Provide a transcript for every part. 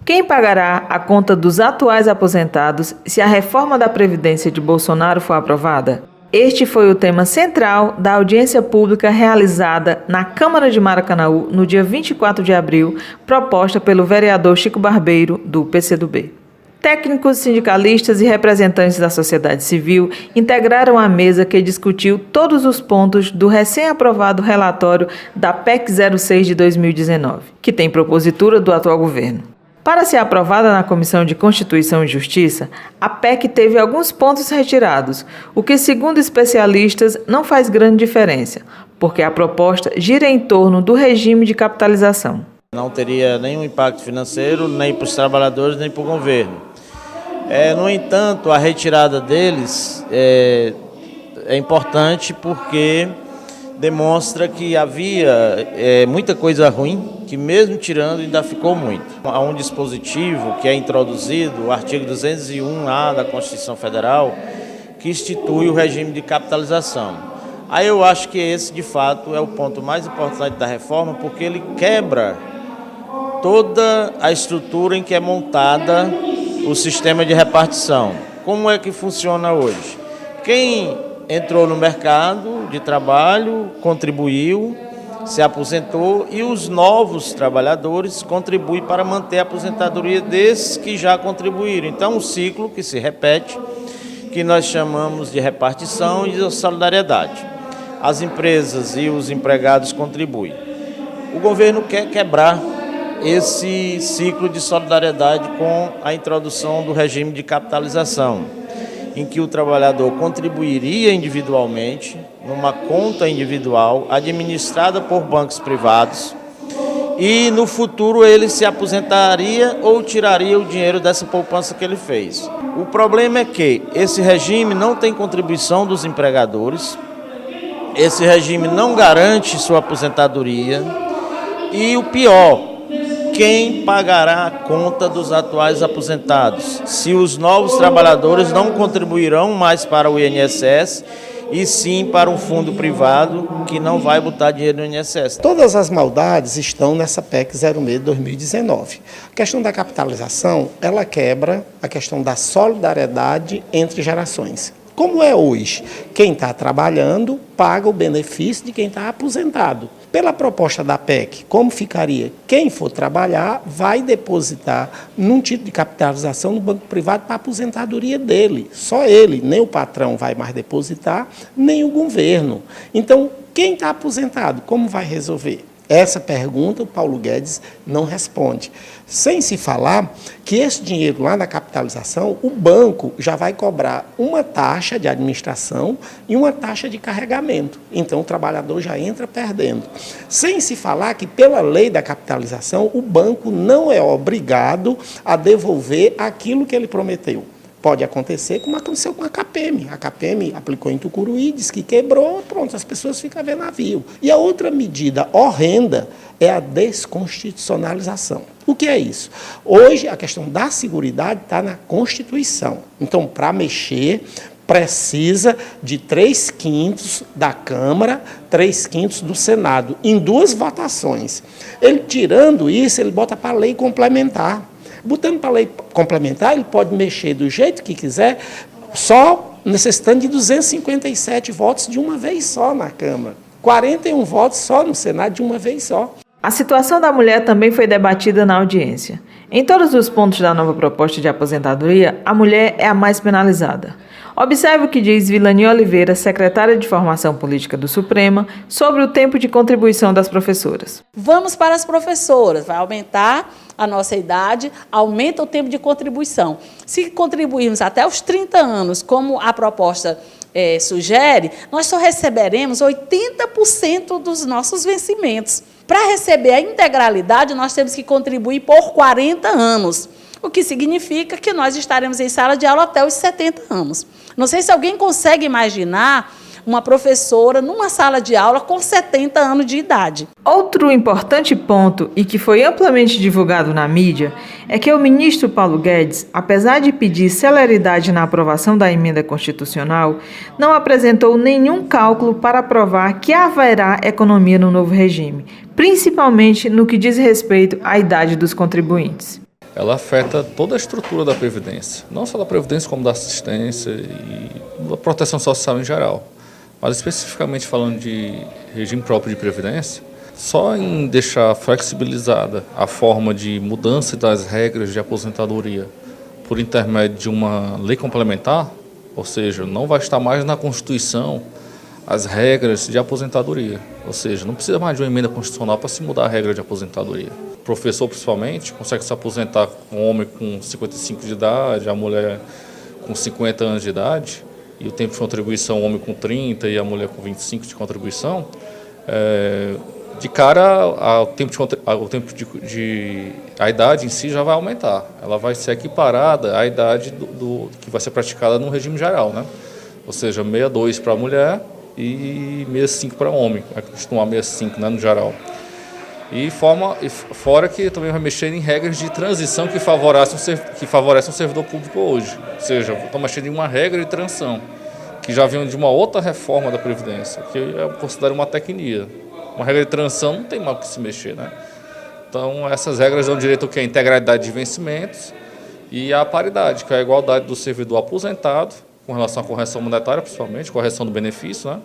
Quem pagará a conta dos atuais aposentados se a reforma da Previdência de Bolsonaro for aprovada? Este foi o tema central da audiência pública realizada na Câmara de Maracanaú no dia 24 de abril, proposta pelo vereador Chico Barbeiro, do PCdoB. Técnicos, sindicalistas e representantes da sociedade civil integraram a mesa que discutiu todos os pontos do recém-aprovado relatório da PEC 06 de 2019, que tem propositura do atual governo. Para ser aprovada na Comissão de Constituição e Justiça, a PEC teve alguns pontos retirados, o que, segundo especialistas, não faz grande diferença, porque a proposta gira em torno do regime de capitalização. Não teria nenhum impacto financeiro, nem para os trabalhadores, nem para o governo. No entanto, a retirada deles é importante porque demonstra que havia muita coisa ruim, que mesmo tirando ainda ficou muito. Há um dispositivo que é introduzido, o artigo 201A da Constituição Federal, que institui o regime de capitalização. Aí eu acho que esse, de fato, é o ponto mais importante da reforma, porque ele quebra toda a estrutura em que é montada o sistema de repartição. Como é que funciona hoje? Quem entrou no mercado de trabalho, contribuiu, se aposentou e os novos trabalhadores contribuem para manter a aposentadoria desses que já contribuíram. Então, um ciclo que se repete, que nós chamamos de repartição e de solidariedade. As empresas e os empregados contribuem. O governo quer quebrar esse ciclo de solidariedade com a introdução do regime de capitalização, em que o trabalhador contribuiria individualmente numa conta individual administrada por bancos privados e no futuro ele se aposentaria ou tiraria o dinheiro dessa poupança que ele fez. O problema é que esse regime não tem contribuição dos empregadores, esse regime não garante sua aposentadoria e o pior, quem pagará a conta dos atuais aposentados? Se os novos trabalhadores não contribuirão mais para o INSS e sim para um fundo privado que não vai botar dinheiro no INSS. Todas as maldades estão nessa PEC 06 de 2019. A questão da capitalização, ela quebra a questão da solidariedade entre gerações. Como é hoje? Quem está trabalhando paga o benefício de quem está aposentado. Pela proposta da PEC, como ficaria? Quem for trabalhar vai depositar num título de capitalização no banco privado para a aposentadoria dele. Só ele, nem o patrão vai mais depositar, nem o governo. Então, quem está aposentado, como vai resolver? Essa pergunta o Paulo Guedes não responde. Sem se falar que esse dinheiro lá na capitalização, o banco já vai cobrar uma taxa de administração e uma taxa de carregamento. Então o trabalhador já entra perdendo. Sem se falar que pela lei da capitalização, o banco não é obrigado a devolver aquilo que ele prometeu. Pode acontecer como aconteceu com a CAPEM. A CAPEM aplicou em Tucuruí, disse que quebrou, pronto, as pessoas ficam a ver navio. E a outra medida horrenda é a desconstitucionalização. O que é isso? Hoje, a questão da seguridade está na Constituição. Então, para mexer, precisa de 3/5 da Câmara, 3/5 do Senado, em 2 votações. Ele, tirando isso, ele bota para a lei complementar. Botando para a lei complementar, ele pode mexer do jeito que quiser, só necessitando de 257 votos de uma vez só na Câmara. 41 votos só no Senado de uma vez só. A situação da mulher também foi debatida na audiência. Em todos os pontos da nova proposta de aposentadoria, a mulher é a mais penalizada. Observe o que diz Vilani Oliveira, secretária de Formação Política do Suprema, sobre o tempo de contribuição das professoras. Vamos para as professoras, vai aumentar a nossa idade, aumenta o tempo de contribuição. Se contribuirmos até os 30 anos, como a proposta sugere, nós só receberemos 80% dos nossos vencimentos. Para receber a integralidade, nós temos que contribuir por 40 anos, o que significa que nós estaremos em sala de aula até os 70 anos. Não sei se alguém consegue imaginar uma professora numa sala de aula com 70 anos de idade. Outro importante ponto, e que foi amplamente divulgado na mídia, é que o ministro Paulo Guedes, apesar de pedir celeridade na aprovação da emenda constitucional, não apresentou nenhum cálculo para provar que haverá economia no novo regime, principalmente no que diz respeito à idade dos contribuintes. ela afeta toda a estrutura da Previdência, não só da Previdência, como da assistência e da proteção social em geral. Mas especificamente falando de regime próprio de Previdência, só em deixar flexibilizada a forma de mudança das regras de aposentadoria por intermédio de uma lei complementar, ou seja, não vai estar mais na Constituição as regras de aposentadoria, ou seja, não precisa mais de uma emenda constitucional para se mudar a regra de aposentadoria. O professor, principalmente, consegue se aposentar com o homem com 55 de idade, a mulher com 50 anos de idade, e o tempo de contribuição, o homem com 30 e a mulher com 25 de contribuição, de cara a idade em si já vai aumentar. Ela vai ser equiparada à idade que vai ser praticada no regime geral, né? Ou seja, 62 para a mulher e 65 para o homem, vai continuar 65, né, no geral. E fora que também vai mexer em regras de transição que favorecem o servidor público hoje. Ou seja, estão mexendo em uma regra de transição, que já vem de uma outra reforma da Previdência, que eu considero uma tecnia. Uma regra de transição não tem mal que se mexer, né? Então, essas regras dão direito ao que? A integralidade de vencimentos e a paridade, que é a igualdade do servidor aposentado, com relação à correção monetária, principalmente, correção do benefício, né?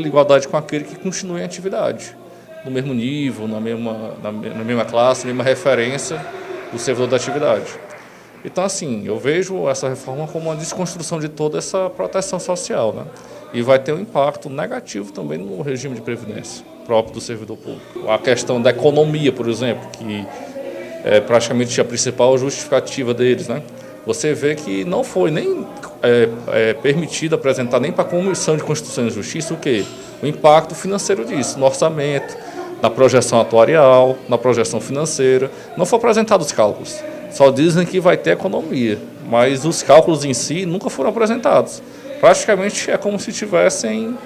Igualdade com aquele que continua em atividade, no mesmo nível, na mesma classe, na mesma referência do servidor da atividade. Então, assim, eu vejo essa reforma como uma desconstrução de toda essa proteção social, né? E vai ter um impacto negativo também no regime de previdência próprio do servidor público. A questão da economia, por exemplo, que é praticamente a principal justificativa deles, né? Você vê que não foi nem permitido apresentar nem para a Comissão de Constituição e Justiça o quê? O impacto financeiro disso, no orçamento, na projeção atuarial, na projeção financeira. Não foram apresentados os cálculos. Só dizem que vai ter economia, mas os cálculos em si nunca foram apresentados. Praticamente é como se estivessem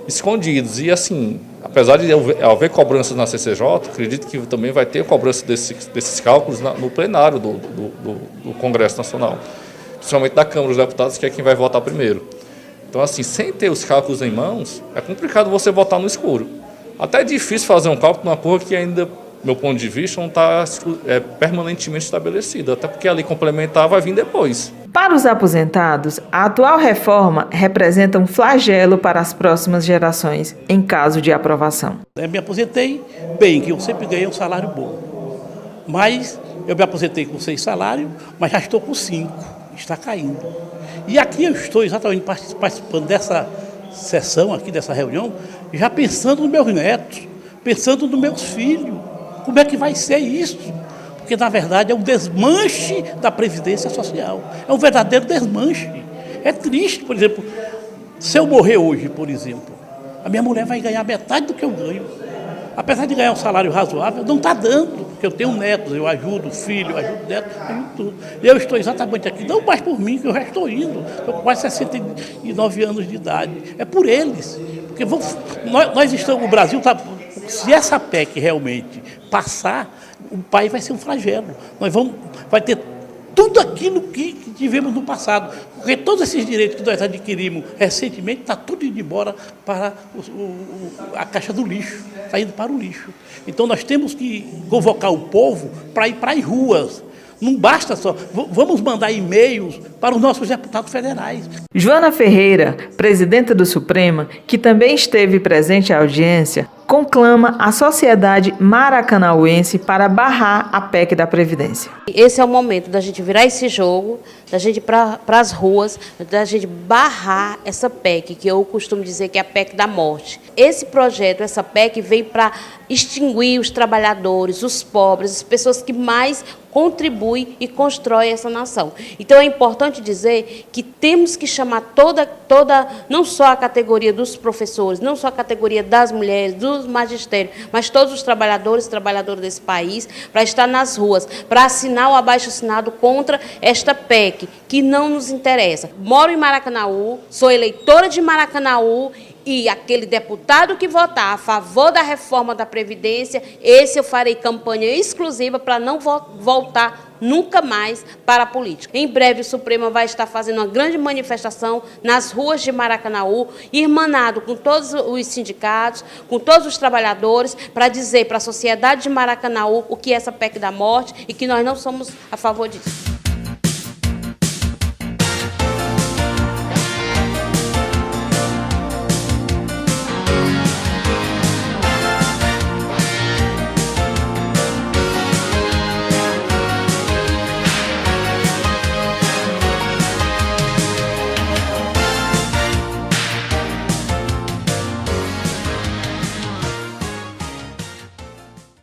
escondidos. E assim, apesar de haver cobranças na CCJ, acredito que também vai ter cobrança desses cálculos no plenário do Congresso Nacional, principalmente da Câmara dos Deputados, que é quem vai votar primeiro. Então, assim, sem ter os cálculos em mãos, é complicado você votar no escuro. Até é difícil fazer um cálculo numa coisa que ainda, do meu ponto de vista, não está permanentemente estabelecida, até porque a lei complementar vai vir depois. Para os aposentados, a atual reforma representa um flagelo para as próximas gerações, em caso de aprovação. Eu me aposentei bem, que eu sempre ganhei um salário bom. Mas eu me aposentei com 6 salários, mas já estou com 5, está caindo. E aqui eu estou exatamente participando dessa sessão aqui, dessa reunião, já pensando nos meus netos, pensando nos meus filhos, como é que vai ser isso? Porque, na verdade, é um desmanche da Previdência Social. É um verdadeiro desmanche. É triste, por exemplo, se eu morrer hoje, por exemplo, a minha mulher vai ganhar metade do que eu ganho. Apesar de ganhar um salário razoável, não está dando, porque eu tenho netos, eu ajudo o filho, eu ajudo o neto, eu ajudo tudo. Eu estou exatamente aqui, não mais por mim, que eu já estou indo. Estou com quase 69 anos de idade. É por eles. Porque nós estamos, o Brasil está... Se essa PEC realmente passar, o país vai ser um flagelo. Vai ter tudo aquilo que tivemos no passado. Porque todos esses direitos que nós adquirimos recentemente, está tudo indo embora para a caixa do lixo, está indo para o lixo. Então nós temos que convocar o povo para ir para as ruas. Não basta só, vamos mandar e-mails para os nossos deputados federais. Joana Ferreira, presidenta do Suprema, que também esteve presente à audiência, conclama a sociedade maracanauense para barrar a PEC da Previdência. Esse é o momento da gente virar esse jogo, da gente ir para as ruas, da gente barrar essa PEC, que eu costumo dizer que é a PEC da morte. Esse projeto, essa PEC, veio para extinguir os trabalhadores, os pobres, as pessoas que mais contribuem e constroem essa nação. Então é importante dizer que temos que chamar toda não só a categoria dos professores, não só a categoria das mulheres, dos magistérios, mas todos os trabalhadores e trabalhadoras desse país para estar nas ruas, para assinar o abaixo-assinado contra esta PEC, que não nos interessa. Moro em Maracanaú, sou eleitora de Maracanaú E aquele deputado que votar a favor da reforma da Previdência, esse eu farei campanha exclusiva para não voltar nunca mais para a política. Em breve o Suprema vai estar fazendo uma grande manifestação nas ruas de Maracanaú, irmanado com todos os sindicatos, com todos os trabalhadores, para dizer para a sociedade de Maracanaú o que é essa PEC da morte e que nós não somos a favor disso.